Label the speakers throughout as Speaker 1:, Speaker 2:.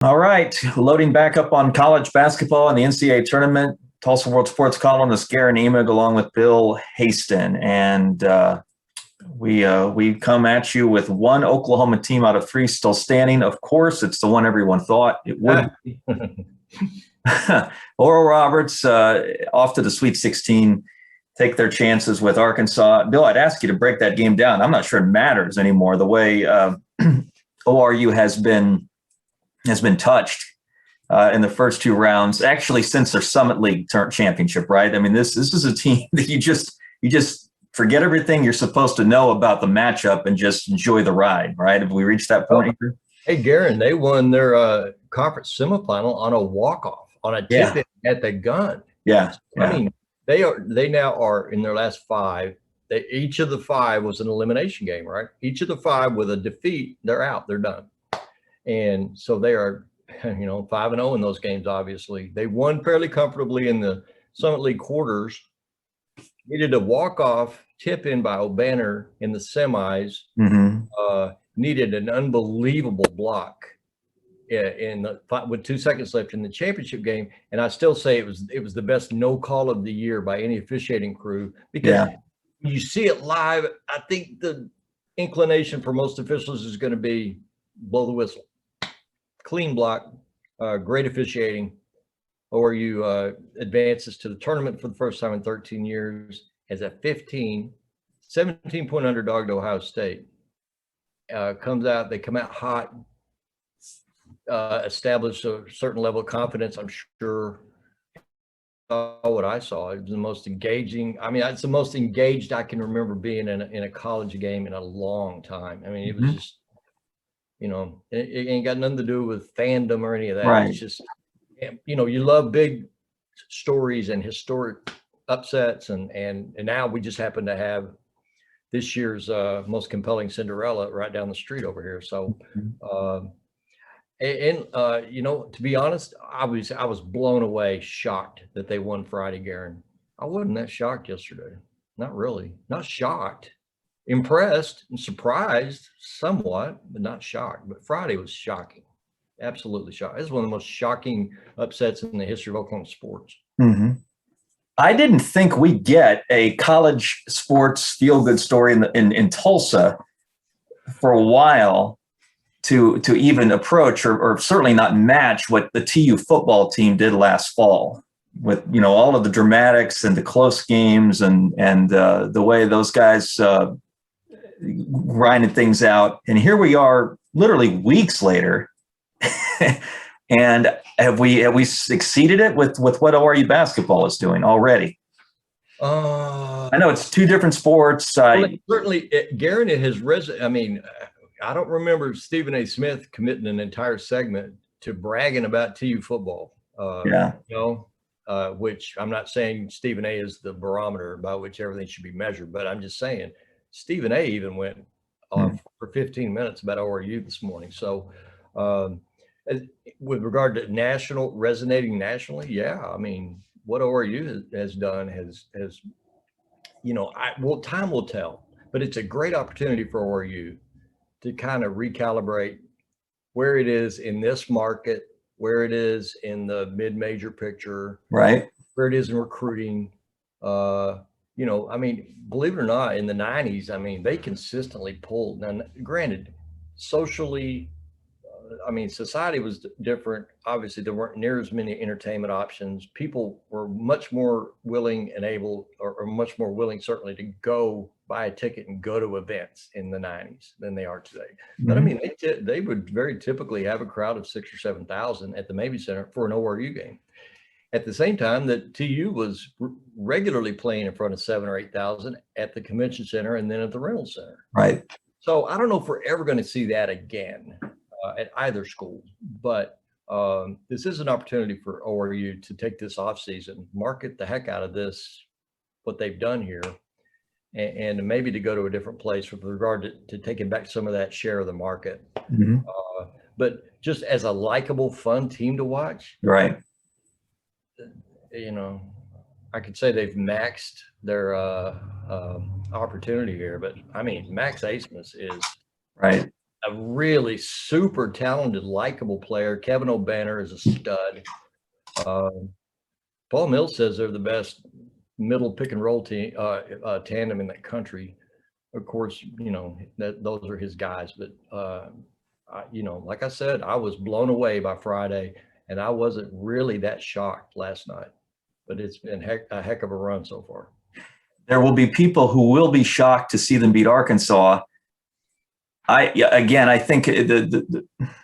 Speaker 1: All right, loading back up on college basketball and the NCAA tournament. Tulsa World Sports columnist Garen Emig along with Bill Haisten. And we come at you with one Oklahoma team out of three still standing. Of course, it's the one everyone thought it would be. Oral Roberts off to the Sweet 16, take their chances with Arkansas. Bill, I'd ask you to break that game down. I'm not sure it matters anymore the way ORU has been touched in the first two rounds, actually since their Summit League championship, right? I mean, this is a team that you just forget everything you're supposed to know about the matchup and just enjoy the ride, right? Have we reached that point here?
Speaker 2: Hey, Garen, they won their conference semifinal on a walk-off, on a tip at the gun.
Speaker 1: Yeah.
Speaker 2: I mean, they now are in their last five. Each of the five was an elimination game, right? Each of the five with a defeat, they're out, they're done. And so they are, 5-0 in those games, obviously. They won fairly comfortably in the Summit League quarters. Needed a walk-off tip-in by O'Banner in the semis. Needed an unbelievable block with 2 seconds left in the championship game. And I still say it was the best no call of the year by any officiating crew, because when you see it live, I think the inclination for most officials is going to be blow the whistle. Clean block, great officiating. ORU advances to the tournament for the first time in 13 years as a 17-point underdog to Ohio State. They come out hot, establish a certain level of confidence, I'm sure. What I saw, it was the most engaging. I mean, it's the most engaged I can remember being in a college game in a long time. I mean, it was just, it ain't got nothing to do with fandom or any of that.
Speaker 1: Right.
Speaker 2: It's just, you love big stories and historic upsets, and now we just happen to have this year's most compelling Cinderella right down the street over here. So, to be honest, I was blown away, shocked that they won Friday, Garen. I wasn't that shocked yesterday. Not really. Not shocked. Impressed and surprised somewhat, but not shocked. But Friday was shocking. Absolutely shocked. It's one of the most shocking upsets in the history of Oklahoma sports.
Speaker 1: I didn't think we'd get a college sports feel-good story in Tulsa for a while to even approach or certainly not match what the TU football team did last fall, with all of the dramatics and the close games and the way those guys grinded things out. And here we are, literally weeks later. And have we succeeded it with what ORU basketball is doing already? I know it's two different sports.
Speaker 2: Certainly, Garen has risen. I mean, I don't remember Stephen A. Smith committing an entire segment to bragging about TU football. Which I'm not saying Stephen A. is the barometer by which everything should be measured, but I'm just saying Stephen A. even went on for 15 minutes about ORU this morning. So, with regard to resonating nationally, I mean, what ORU has done has time will tell, but it's a great opportunity for ORU to kind of recalibrate where it is in this market, where it is in the mid-major picture,
Speaker 1: right?
Speaker 2: Where it is in recruiting. I mean, believe it or not, in the 90s, I mean, they consistently pulled. Now, granted, socially, society was different. Obviously, there weren't near as many entertainment options. People were much more willing and able, or much more willing, certainly, to go buy a ticket and go to events in the 90s than they are today. But I mean, they would very typically have a crowd of 6,000 or 7,000 at the Mabee Center for an ORU game. At the same time that TU was regularly playing in front of 7,000 or 8,000 at the Convention Center and then at the Reynolds Center.
Speaker 1: Right.
Speaker 2: So I don't know if we're ever going to see that again at either school, but this is an opportunity for ORU to take this off season, market the heck out of this, what they've done here, and maybe to go to a different place with regard to taking back some of that share of the market. But just as a likable, fun team to watch,
Speaker 1: right?
Speaker 2: I could say they've maxed their opportunity here, but I mean, Max Asmus is
Speaker 1: right.
Speaker 2: a really super talented, likable player. Kevin O'Banner is a stud. Paul Mills says they're the best middle pick and roll team tandem in that country. Of course, those are his guys, but like I said, I was blown away by Friday, and I wasn't really that shocked last night, but it's been a heck of a run so far.
Speaker 1: There will be people who will be shocked to see them beat Arkansas. I think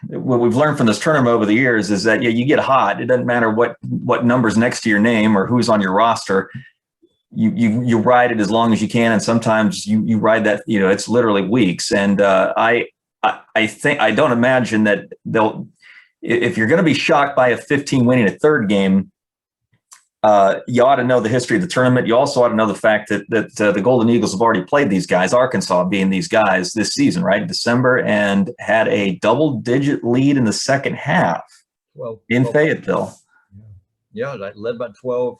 Speaker 1: what we've learned from this tournament over the years is that you get hot. It doesn't matter what number's next to your name or who's on your roster. You ride it as long as you can, and sometimes you ride that. It's literally weeks. And I don't imagine that if you're going to be shocked by a 15 winning a third game, you ought to know the history of the tournament. You also ought to know the fact that the Golden Eagles have already played these guys, Arkansas being these guys this season, right? In December, and had a double-digit lead in the second half in Fayetteville.
Speaker 2: Yeah, led by 12,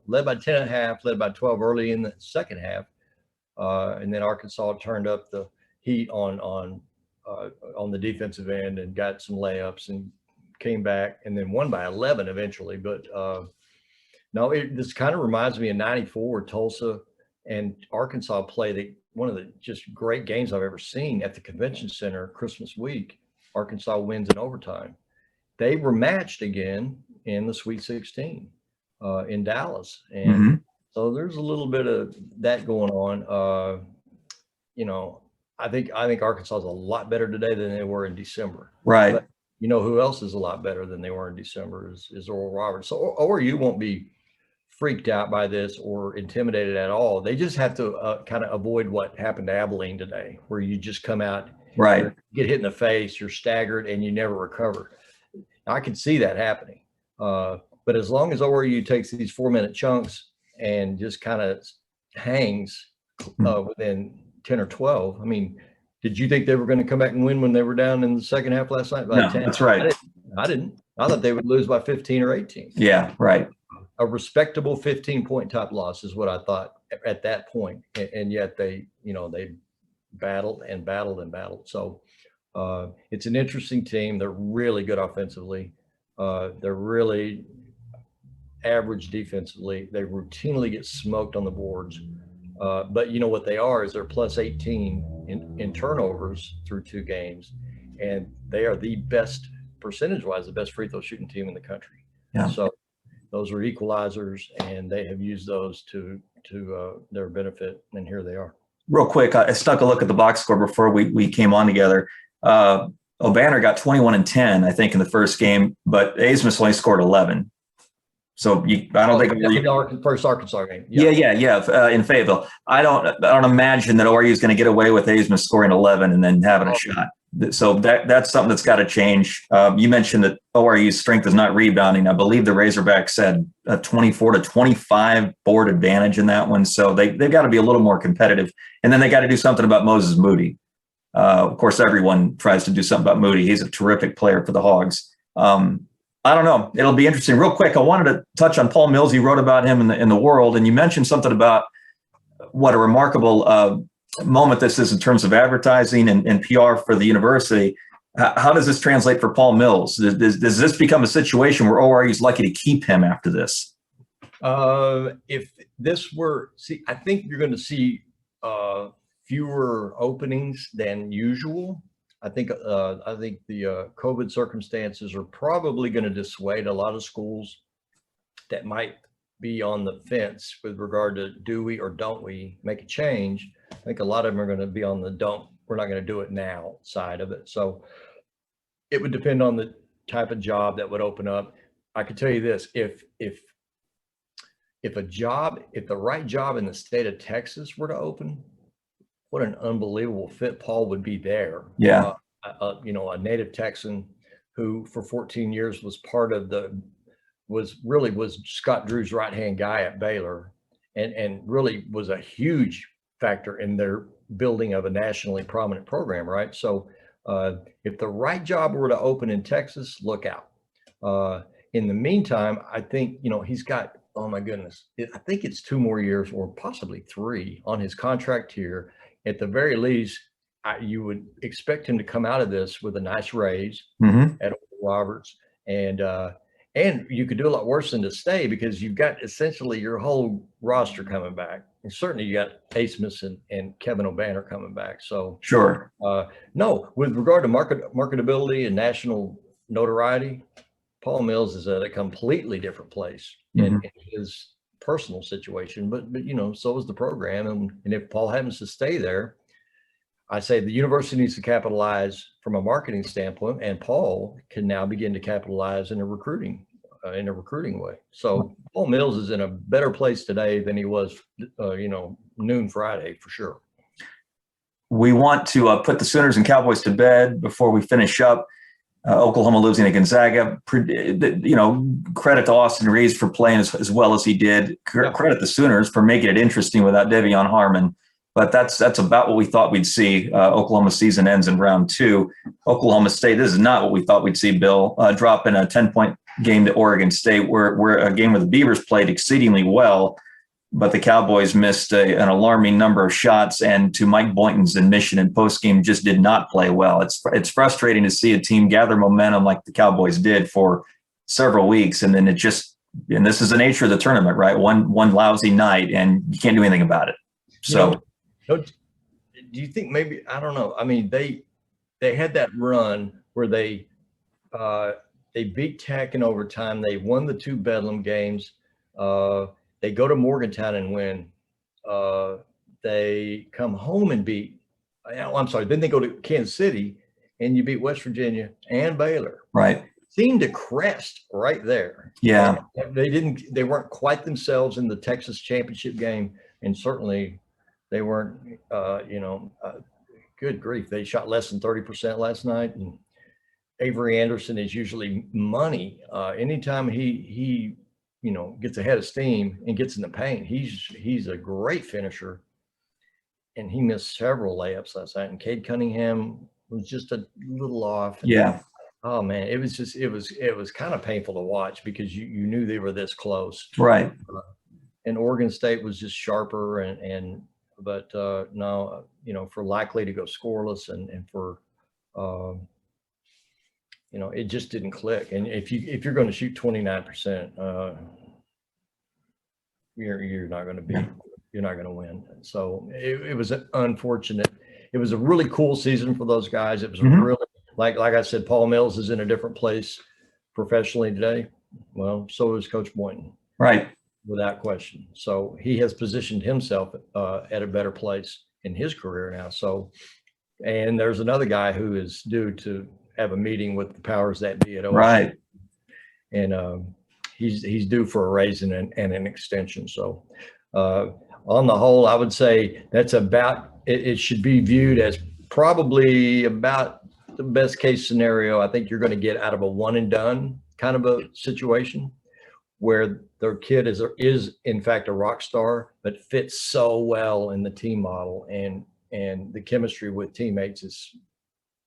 Speaker 2: led by 10 and a half, led by 12 early in the second half. And then Arkansas turned up the heat on the defensive end and got some layups and came back and then won by 11 eventually. But no, this kind of reminds me of '94, Tulsa and Arkansas played one of the just great games I've ever seen at the Convention Center Christmas week. Arkansas wins in overtime. They were matched again in the Sweet 16 in Dallas. And so there's a little bit of that going on. I think Arkansas is a lot better today than they were in December.
Speaker 1: Right.
Speaker 2: But who else is a lot better than they were in December is Oral Roberts. So ORU won't be freaked out by this or intimidated at all. They just have to kind of avoid what happened to Abilene today, where you just come out,
Speaker 1: right,
Speaker 2: get hit in the face, you're staggered, and you never recover. I can see that happening. But as long as ORU takes these 4-minute chunks and just kind of hangs within 10 or 12, I mean, did you think they were going to come back and win when they were down in the second half last night?
Speaker 1: No, 10? That's right.
Speaker 2: I didn't. I thought they would lose by 15 or 18.
Speaker 1: Yeah, right.
Speaker 2: A respectable 15-point top loss is what I thought at that point. And yet they battled and battled and battled. So it's an interesting team. They're really good offensively. They're really average defensively. They routinely get smoked on the boards. But what they are is they're plus 18 in turnovers through 2 games. And they are the best, percentage-wise, the best free throw shooting team in the country.
Speaker 1: Yeah.
Speaker 2: So those are equalizers, and they have used those to their benefit. And here they are.
Speaker 1: Real quick, I stuck a look at the box score before we came on together. O'Banner got 21 and 10, I think, in the first game, but Asmus only scored 11. So I don't think
Speaker 2: the first Arkansas game.
Speaker 1: Yeah, in Fayetteville. I don't imagine that ORU is going to get away with Asmus scoring 11 and then having a shot. So that's something that's got to change. You mentioned that ORU's strength is not rebounding. I believe the Razorbacks had a 24 to 25 board advantage in that one. So they've got to be a little more competitive. And then they got to do something about Moses Moody. Of course, everyone tries to do something about Moody. He's a terrific player for the Hogs. I don't know. It'll be interesting. Real quick, I wanted to touch on Paul Mills. You wrote about him in the World, and you mentioned something about what a remarkable moment this is in terms of advertising and PR for the university. How does this translate for Paul Mills? Does this become a situation where ORU is lucky to keep him after this?
Speaker 2: If this were, I think you're going to see fewer openings than usual. I think the COVID circumstances are probably going to dissuade a lot of schools that might be on the fence with regard to do we or don't we make a change. I think a lot of them are going to be on the we're not going to do it now side of it. So it would depend on the type of job that would open up. I can tell you this, if the right job in the state of Texas were to open, what an unbelievable fit Paul would be there.
Speaker 1: Yeah.
Speaker 2: A native Texan who for 14 years was part of was Scott Drew's right-hand guy at Baylor and really was a huge factor in their building of a nationally prominent program, right? So if the right job were to open in Texas, look out. In the meantime, I think, he's got, oh my goodness, I think it's 2 more years or possibly 3 on his contract here. At the very least, you would expect him to come out of this with a nice raise at Roberts, and you could do a lot worse than to stay, because you've got essentially your whole roster coming back, and certainly you got Asmus and Kevin O'Banner coming back. So
Speaker 1: sure.
Speaker 2: No, with regard to marketability and national notoriety, Paul Mills is at a completely different place in his personal situation, but so is the program, and if Paul happens to stay there, I say the university needs to capitalize from a marketing standpoint, and Paul can now begin to capitalize in a recruiting way. So Paul Mills is in a better place today than he was, noon Friday, for sure.
Speaker 1: We want to put the Sooners and Cowboys to bed before we finish up. Oklahoma losing to Gonzaga. Credit to Austin Reeves for playing as well as he did. Credit the Sooners for making it interesting without Devion Harmon. But that's about what we thought we'd see. Oklahoma season ends in round 2. Oklahoma State, this is not what we thought we'd see, Bill. Dropping a 10-point game to Oregon State, where a game where the Beavers played exceedingly well, but the Cowboys missed an alarming number of shots, and to Mike Boynton's admission in postgame, just did not play well. It's frustrating to see a team gather momentum like the Cowboys did for several weeks, and then and this is the nature of the tournament, right? One lousy night, and you can't do anything about it. So.
Speaker 2: Do you think maybe, I don't know, I mean, they had that run where they beat Tech in overtime. They won the 2 Bedlam games. They go to Morgantown and win. They come home and beat, then they go to Kansas City and you beat West Virginia and Baylor.
Speaker 1: Right.
Speaker 2: Seemed to crest right there.
Speaker 1: Yeah.
Speaker 2: They weren't quite themselves in the Texas championship game, and certainly they weren't, good grief. They shot less than 30% last night, and Avery Anderson is usually money. Anytime he gets ahead of steam and gets in the paint, he's a great finisher, and he missed several layups last night. And Cade Cunningham was just a little off.
Speaker 1: Yeah.
Speaker 2: Oh man, it was kind of painful to watch, because you knew they were this close.
Speaker 1: Right.
Speaker 2: And Oregon State was just sharper, but no, for likely to go scoreless and for, it just didn't click. And if you're going to shoot 29%, you're not going to win. So it was an unfortunate. It was a really cool season for those guys. It was really, like I said, Paul Mills is in a different place professionally today. Well, so is Coach Boynton.
Speaker 1: Right.
Speaker 2: Without question. So he has positioned himself at a better place in his career now. So, and there's another guy who is due to have a meeting with the powers that be at OSU. Right. And he's due for a raise and an extension. So on the whole, I would say that's about, it should be viewed as probably about the best case scenario I think you're going to get out of a one and done kind of a situation, where their kid is in fact a rock star, but fits so well in the team model, and the chemistry with teammates is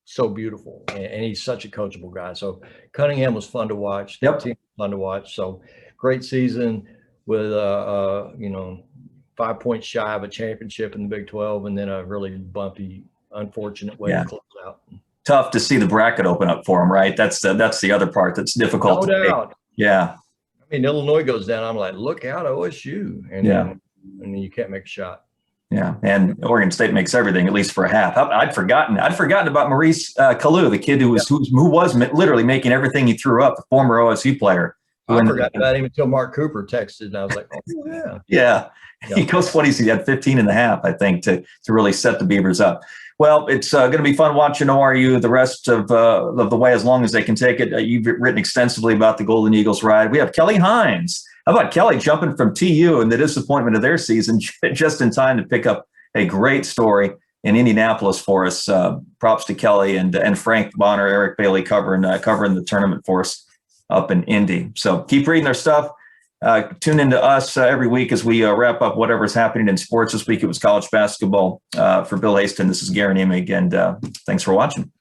Speaker 2: so beautiful, and he's such a coachable guy. So Cunningham was fun to watch.
Speaker 1: Yep.
Speaker 2: The team was fun to watch. So great season with 5 points shy of a championship in the Big 12, and then a really bumpy, unfortunate way to close out.
Speaker 1: Tough to see the bracket open up for him, right? That's the other part that's difficult.
Speaker 2: No doubt.
Speaker 1: Yeah.
Speaker 2: I mean, Illinois goes down. I'm like, look out, OSU, and then you can't make a shot.
Speaker 1: Yeah, and Oregon State makes everything, at least for a half. I'd forgotten about Maurice Kalu, the kid who was literally making everything he threw up, the former OSU player.
Speaker 2: I forgot about him until Mark Cooper texted, and I was like, oh, yeah.
Speaker 1: He goes 20. He had 15 and a half, I think, to really set the Beavers up. Well, it's going to be fun watching ORU the rest of the way, as long as they can take it. You've written extensively about the Golden Eagles ride. We have Kelly Hines. How about Kelly jumping from TU and the disappointment of their season just in time to pick up a great story in Indianapolis for us? Props to Kelly and Frank Bonner, Eric Bailey covering the tournament for us up in Indy. So keep reading their stuff. Tune into us every week as we wrap up whatever's happening in sports. This week it was college basketball. For Bill Haisten, this is Garen Emig, and thanks for watching.